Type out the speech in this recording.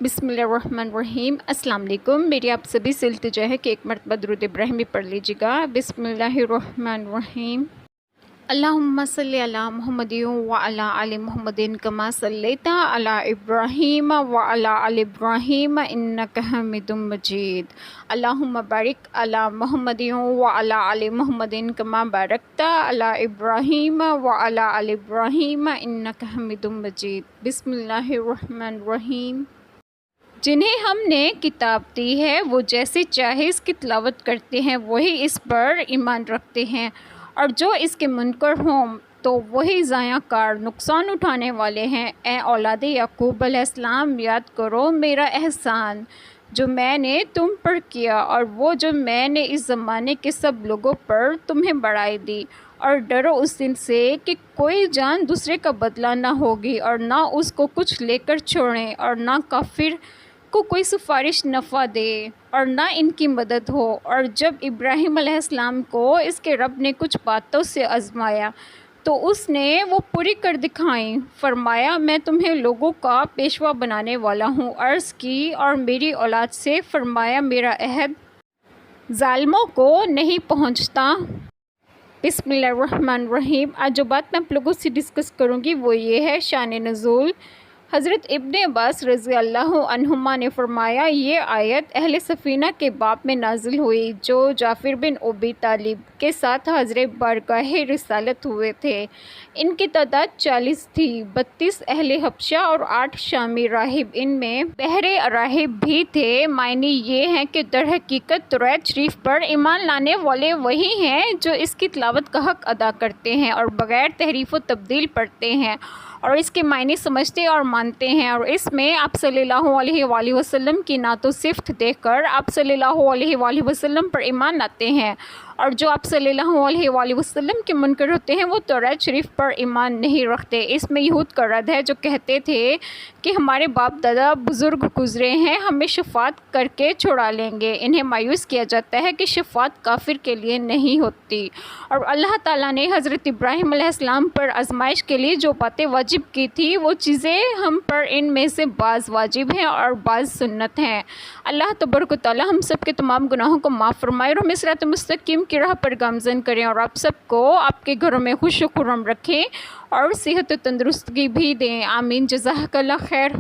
بسم اللہ الرحمن الرحیم۔ السلام علیکم۔ میری آپ سبھی سے التجا ہے کہ ایک مرتبہ درود ابراہیمی پڑھ لیجیے گا۔ بسم اللہ الرحمن الرحیم۔ اللہم صلی علی محمد وعلی آل محمد کما صلیت علی ابراہیم وعلی آل ابراہیم انک حمید مجید۔ اللہم بارک علی محمد وعلی آل محمد کما بارکت علی ابراہیم وعلی آل ابراہیم انک حمید مجید۔ بسم اللہ الرحمن الرحیم۔ جنہیں ہم نے کتاب دی ہے وہ جیسے چاہے اس کی تلاوت کرتے ہیں وہی اس پر ایمان رکھتے ہیں، اور جو اس کے منکر ہوں تو وہی ضائع کار نقصان اٹھانے والے ہیں۔ اے اولاد یعقوب علیہ السلام، یاد کرو میرا احسان جو میں نے تم پر کیا، اور وہ جو میں نے اس زمانے کے سب لوگوں پر تمہیں بڑھائی دی، اور ڈرو اس دن سے کہ کوئی جان دوسرے کا بدلہ نہ ہوگی، اور نہ اس کو کچھ لے کر چھوڑیں، اور نہ کافر کو کوئی سفارش نفع دے، اور نہ ان کی مدد ہو۔ اور جب ابراہیم علیہ السلام کو اس کے رب نے کچھ باتوں سے آزمایا تو اس نے وہ پوری کر دکھائیں۔ فرمایا میں تمہیں لوگوں کا پیشوا بنانے والا ہوں۔ عرض کی اور میری اولاد سے؟ فرمایا میرا عہد ظالموں کو نہیں پہنچتا۔ بسم اللہ الرحمن الرحیم۔ آج جو بات میں آپ لوگوں سے ڈسکس کروں گی وہ یہ ہے شان نزول۔ حضرت ابن عباس رضی اللہ عنہما نے فرمایا یہ آیت اہل سفینہ کے باب میں نازل ہوئی جو جعفر بن ابی طالب کے ساتھ حاضر بارگاہ رسالت ہوئے تھے۔ ان کی تعداد 40 تھی، 32 اہل حبشہ اور 8 شامی راہب، ان میں بحرے راہب بھی تھے۔ معنی یہ ہے کہ در حقیقت توریت شریف پر ایمان لانے والے وہی ہیں جو اس کی تلاوت کا حق ادا کرتے ہیں اور بغیر تحریف و تبدیل پڑھتے ہیں، اور اس کے معنی سمجھتے اور مانتے ہیں، اور اس میں آپ صلی اللہ علیہ وآلہ وسلم کی نعت و صفت دیکھ کر آپ صلی اللہ علیہ وآلہ وسلم پر ایمان لاتے ہیں، اور جو آپ صلی اللہ علیہ وآلہ وسلم کے منکر ہوتے ہیں وہ توریت شریف پر ایمان نہیں رکھتے۔ اس میں یہود کا رد ہے جو کہتے تھے کہ ہمارے باپ دادا بزرگ گزرے ہیں، ہمیں شفاعت کر کے چھڑا لیں گے۔ انہیں مایوس کیا جاتا ہے کہ شفاعت کافر کے لیے نہیں ہوتی، اور اللہ تعالیٰ نے حضرت ابراہیم علیہ السلام پر آزمائش کے لیے جو باتیں واجب کی تھی وہ چیزیں ہم پر ان میں سے بعض واجب ہیں اور بعض سنت ہیں۔ اللہ تبارک و تعالیٰ ہم سب کے تمام گناہوں کو معاف فرمائے اور ہمیں صراط مستقیم کی راہ پر گامزن کریں، اور آپ سب کو آپ کے گھروں میں خوش و خرم رکھیں اور صحت و تندرستگی بھی دیں۔ آمین۔ جزاک اللہ خیر۔